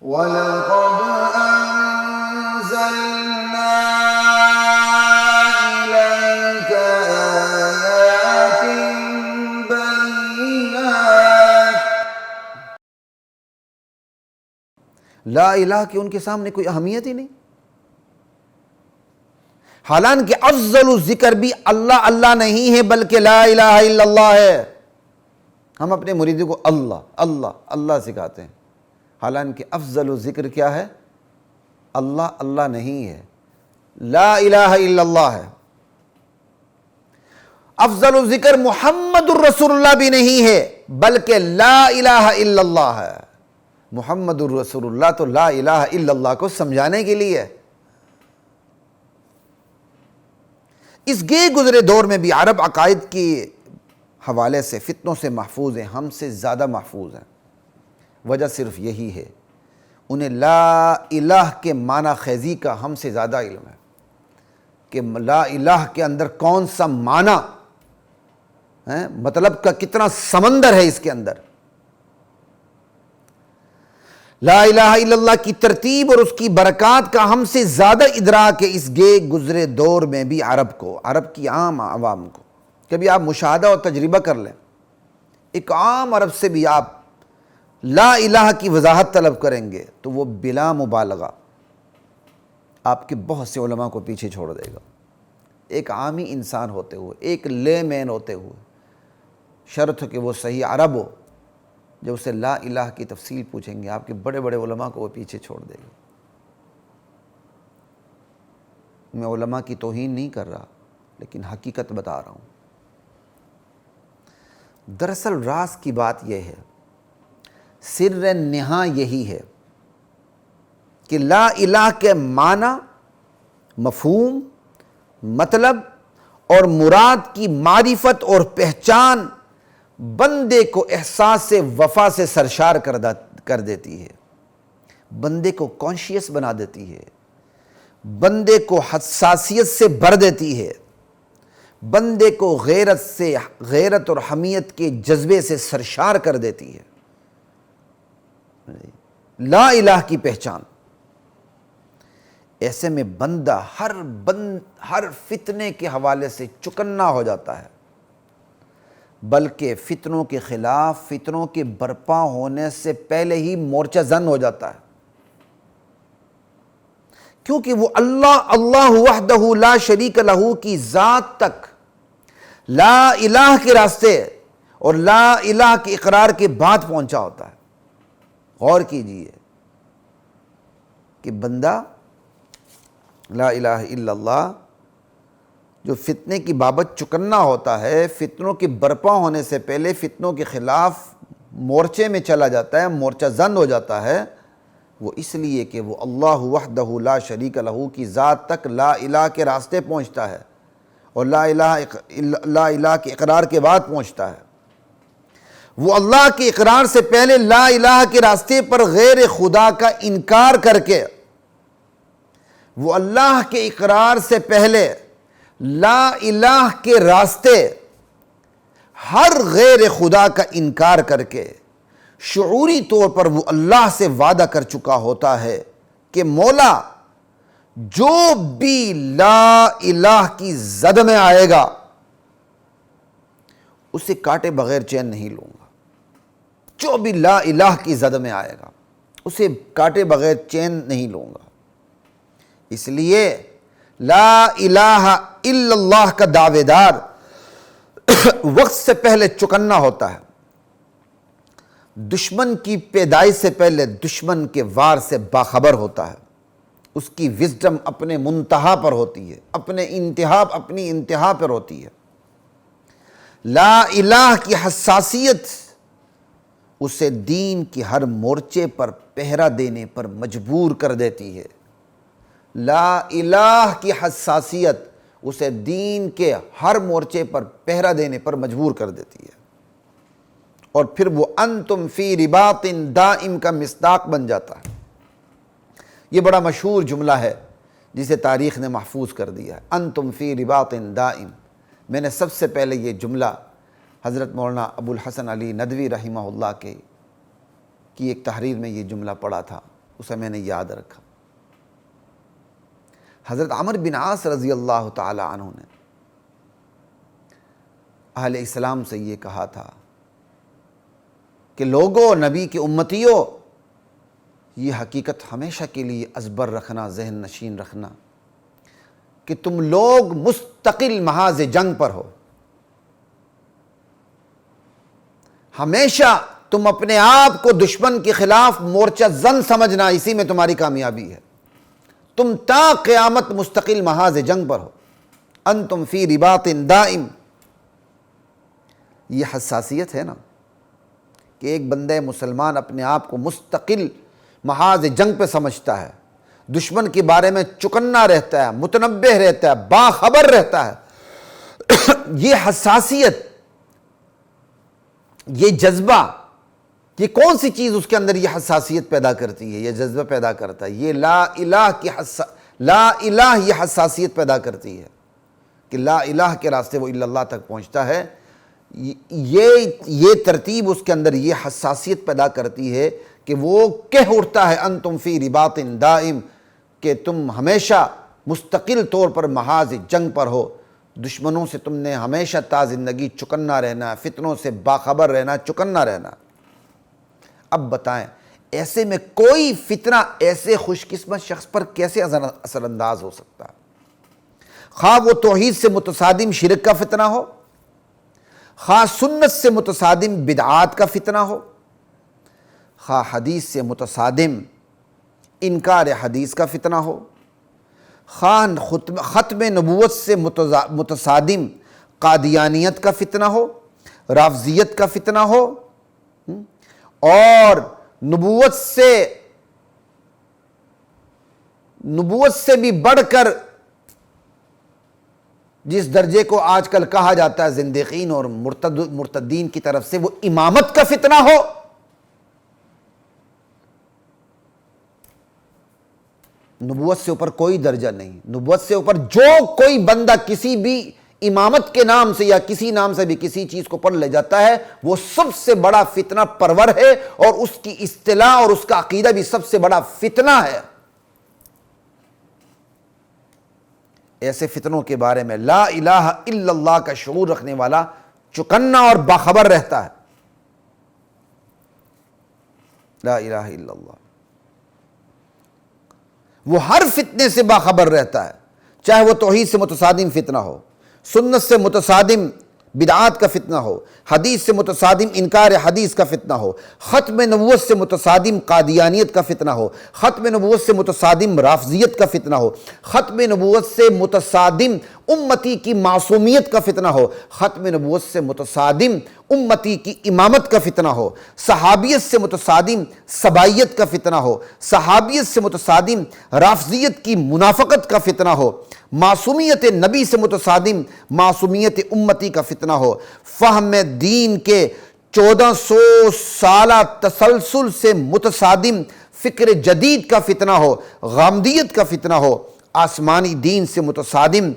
وَلَقَدْ أَنزَلْنَا إِلَيْكَ آيَاتٍ بَيِّنَاتٍ۔ لا الہ کی ان کے سامنے کوئی اہمیت ہی نہیں، حالانکہ افضل ذکر بھی اللہ اللہ نہیں ہے بلکہ لا الہ الا اللہ ہے۔ ہم اپنے مریدوں کو اللہ اللہ اللہ سکھاتے ہیں، حالانکہ افضل ذکر کیا ہے؟ اللہ اللہ نہیں ہے، لا الہ الا اللہ ہے۔ افضل ذکر محمد الرسول اللہ بھی نہیں ہے بلکہ لا الہ الا اللہ ہے۔ محمد الرسول اللہ تو لا الہ الا اللہ کو سمجھانے کے لیے ہے۔ اس گئے گزرے دور میں بھی عرب عقائد کے حوالے سے فتنوں سے محفوظ ہیں، ہم سے زیادہ محفوظ ہیں۔ وجہ صرف یہی ہے، انہیں لا الہ کے معنی خیزی کا ہم سے زیادہ علم ہے کہ لا الہ کے اندر کون سا معنی ہے، مطلب کا کتنا سمندر ہے اس کے اندر۔ لا الہ الا اللہ کی ترتیب اور اس کی برکات کا ہم سے زیادہ ادراک ہے اس گئے گزرے دور میں بھی عرب کو، عرب کی عام عوام کو۔ کبھی آپ مشاہدہ اور تجربہ کر لیں، ایک عام عرب سے بھی آپ لا الہ کی وضاحت طلب کریں گے تو وہ بلا مبالغہ آپ کے بہت سے علماء کو پیچھے چھوڑ دے گا، ایک عامی انسان ہوتے ہوئے، ایک لے مین ہوتے ہوئے، شرط کہ وہ صحیح عرب ہو۔ جب اسے لا الہ کی تفصیل پوچھیں گے آپ کے بڑے بڑے علماء کو وہ پیچھے چھوڑ دے گا۔ میں علماء کی توہین نہیں کر رہا لیکن حقیقت بتا رہا ہوں۔ دراصل راز کی بات یہ ہے، سر نہاں یہی ہے کہ لا الہ کے معنی، مفہوم، مطلب اور مراد کی معرفت اور پہچان بندے کو احساس وفا سے سرشار کر دیتی ہے، بندے کو کانشیس بنا دیتی ہے، بندے کو حساسیت سے بھر دیتی ہے، بندے کو غیرت اور حمیت کے جذبے سے سرشار کر دیتی ہے۔ لا الہ کی پہچان، ایسے میں بندہ ہر فتنے کے حوالے سے چکنا ہو جاتا ہے، بلکہ فتنوں کے خلاف، فتنوں کے برپا ہونے سے پہلے ہی مورچہ زن ہو جاتا ہے، کیونکہ وہ اللہ وحدہ لا شریک لہ کی ذات تک لا الہ کے راستے اور لا الہ کے اقرار کے بعد پہنچا ہوتا ہے۔ غور کیجئے کہ بندہ لا الہ الا اللہ جو فتنے کی بابت چکنا ہوتا ہے، فتنوں کے برپا ہونے سے پہلے فتنوں کے خلاف مورچے میں چلا جاتا ہے، مورچہ زن ہو جاتا ہے، وہ اس لیے کہ وہ اللہ وحدہ لا شریک لہ کی ذات تک لا الہ کے راستے پہنچتا ہے اور لا الہ کے اقرار کے بعد پہنچتا ہے۔ وہ اللہ کے اقرار سے پہلے لا الہ کے راستے پر غیر خدا کا انکار کر کے، وہ اللہ کے اقرار سے پہلے لا الہ کے راستے ہر غیر خدا کا انکار کر کے شعوری طور پر وہ اللہ سے وعدہ کر چکا ہوتا ہے کہ مولا جو بھی لا الہ کی زد میں آئے گا اسے کاٹے بغیر چین نہیں لوں گا، جو بھی لا الہ کی زد میں آئے گا اسے کاٹے بغیر چین نہیں لوں گا۔ اس لیے لا الہ الا اللہ کا دعوے دار وقت سے پہلے چکنا ہوتا ہے، دشمن کی پیدائش سے پہلے دشمن کے وار سے باخبر ہوتا ہے، اس کی وزڈم اپنے منتہا پر ہوتی ہے، اپنی انتہا پر ہوتی ہے۔ لا الہ کی حساسیت اسے دین کی ہر مورچے پر پہرا دینے پر مجبور کر دیتی ہے، لا الہ کی حساسیت اسے دین کے ہر مورچے پر پہرا دینے پر مجبور کر دیتی ہے، اور پھر وہ انتم فی رباط دائم کا مصداق بن جاتا ہے۔ یہ بڑا مشہور جملہ ہے جسے تاریخ نے محفوظ کر دیا ہے، انتم فی رباط دائم۔ میں نے سب سے پہلے یہ جملہ حضرت مولانا ابو الحسن علی ندوی رحمہ اللہ کی ایک تحریر میں یہ جملہ پڑھا تھا اسے میں نے یاد رکھا۔ حضرت عمرو بن عاص رضی اللہ تعالی عنہ نے اہل اسلام سے یہ کہا تھا کہ لوگوں، نبی کے امتیوں، یہ حقیقت ہمیشہ کے لیے ازبر رکھنا، ذہن نشین رکھنا کہ تم لوگ مستقل محاذ جنگ پر ہو۔ ہمیشہ تم اپنے آپ کو دشمن کے خلاف مورچہ زن سمجھنا، اسی میں تمہاری کامیابی ہے۔ تم تا قیامت مستقل محاذ جنگ پر ہو۔ انتم فی رباط دائم۔ یہ حساسیت ہے نا کہ ایک بندہ مسلمان اپنے آپ کو مستقل محاذ جنگ پہ سمجھتا ہے، دشمن کے بارے میں چکنا رہتا ہے، متنبہ رہتا ہے، باخبر رہتا ہے۔ یہ حساسیت، یہ جذبہ، یہ کون سی چیز اس کے اندر یہ حساسیت پیدا کرتی ہے، یہ جذبہ پیدا کرتا ہے؟ یہ لا الہ یہ حساسیت پیدا کرتی ہے کہ لا الہ کے راستے وہ الا اللہ تک پہنچتا ہے۔ یہ ترتیب اس کے اندر یہ حساسیت پیدا کرتی ہے کہ وہ کہہ اٹھتا ہے انتم فی رباط دائم، کہ تم ہمیشہ مستقل طور پر محاذ جنگ پر ہو، دشمنوں سے تم نے ہمیشہ تا زندگی چکنا رہنا، فتنوں سے باخبر رہنا، چکنا رہنا۔ اب بتائیں ایسے میں کوئی فتنہ ایسے خوش قسمت شخص پر کیسے اثر انداز ہو سکتا ہے؟ خواہ وہ توحید سے متصادم شرک کا فتنہ ہو، خواہ سنت سے متصادم بدعات کا فتنہ ہو، خواہ حدیث سے متصادم انکار حدیث کا فتنہ ہو، خواہ ختم نبوت سے متصادم قادیانیت کا فتنہ ہو، رافضیت کا فتنہ ہو، اور نبوت سے بھی بڑھ کر جس درجے کو آج کل کہا جاتا ہے زندیقین اور مرتدین کی طرف سے، وہ امامت کا فتنہ ہو۔ نبوت سے اوپر کوئی درجہ نہیں، نبوت سے اوپر جو کوئی بندہ کسی بھی امامت کے نام سے یا کسی نام سے بھی کسی چیز کو پڑھ لے جاتا ہے، وہ سب سے بڑا فتنہ پرور ہے، اور اس کی اصطلاح اور اس کا عقیدہ بھی سب سے بڑا فتنہ ہے۔ ایسے فتنوں کے بارے میں لا الہ الا اللہ کا شعور رکھنے والا چکنا اور باخبر رہتا ہے۔ لا الہ الا اللہ، وہ ہر فتنے سے باخبر رہتا ہے، چاہے وہ توحید سے متصادم فتنہ ہو، سنت سے متصادم بدعات کا فتنہ ہو، حدیث سے متصادم انکار حدیث کا فتنہ ہو، ختم نبوت سے متصادم قادیانیت کا فتنہ ہو، ختم نبوت سے متصادم رافضیت کا فتنہ ہو، ختم نبوت سے متصادم امتی کی معصومیت کا فتنہ ہو، ختم نبوت سے متصادم امتی کی امامت کا فتنہ ہو، صحابیت سے متصادم سبائیت کا فتنہ ہو، صحابیت سے متصادم رافضیت کی منافقت کا فتنہ ہو، معصومیت نبی سے متصادم معصومیت امتی کا فتنہ ہو، فہم دین کے 1400 سالہ تسلسل سے متصادم فکر جدید کا فتنہ ہو، غامدیت کا فتنہ ہو، آسمانی دین سے متصادم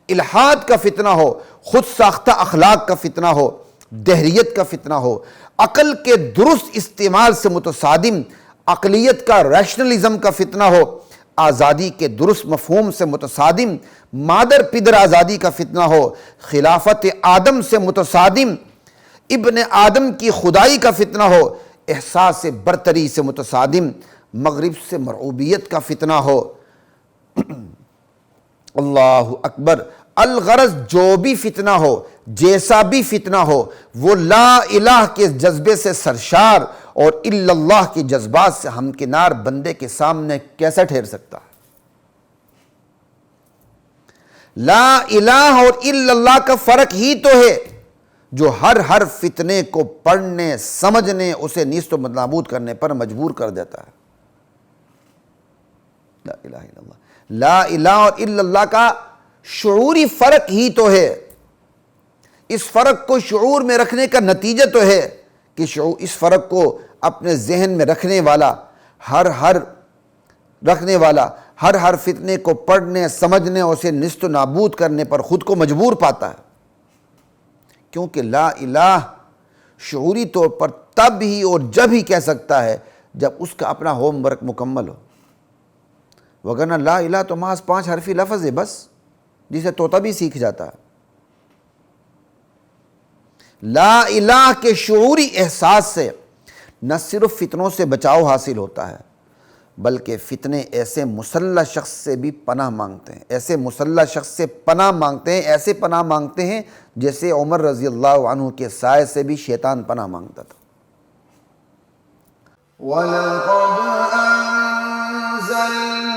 الحاد کا فتنہ ہو، خود ساختہ اخلاق کا فتنہ ہو، دہریت کا فتنہ ہو، عقل کے درست استعمال سے متصادم عقلیت کا ریشنلزم کا فتنہ ہو، آزادی کے درست مفہوم سے متصادم مادر پدر آزادی کا فتنہ ہو، خلافت آدم سے متصادم ابن آدم کی خدائی کا فتنہ ہو، احساس برتری سے متصادم مغرب سے مرعوبیت کا فتنہ ہو۔ اللہ اکبر۔ الغرض جو بھی فتنہ ہو، جیسا بھی فتنہ ہو، وہ لا الہ کے جذبے سے سرشار اور الا اللہ کے جذبات سے ہمکنار بندے کے سامنے کیسے ٹھہر سکتا ہے؟ لا الہ اور الا اللہ کا فرق ہی تو ہے جو ہر فتنے کو پڑھنے، سمجھنے، اسے نیست و نابود کرنے پر مجبور کر دیتا ہے۔ لا الہ الا اللہ، لا الہ اور الا اللہ کا شعوری فرق ہی تو ہے۔ اس فرق کو شعور میں رکھنے کا نتیجہ تو ہے کہ اس فرق کو اپنے ذہن میں رکھنے والا ہر فتنے کو پڑھنے، سمجھنے، اسے نیست و نابود کرنے پر خود کو مجبور پاتا ہے، کیونکہ لا الہ شعوری طور پر تب ہی اور جب ہی کہہ سکتا ہے جب اس کا اپنا ہوم ورک مکمل ہو، وگرنہ لا الہ تو محض 5 حرفی لفظ ہے بس، جسے طوطا بھی سیکھ جاتا ہے۔ لا الہ کے شعوری احساس سے نہ صرف فتنوں سے بچاؤ حاصل ہوتا ہے، بلکہ فتنے ایسے مسلح شخص سے بھی پناہ مانگتے ہیں، ایسے مسلح شخص سے پناہ مانگتے ہیں، ایسے پناہ مانگتے ہیں جیسے عمر رضی اللہ عنہ کے سائے سے بھی شیطان پناہ مانگتا تھا۔ وَلَقَدْ أَنزَلْنَا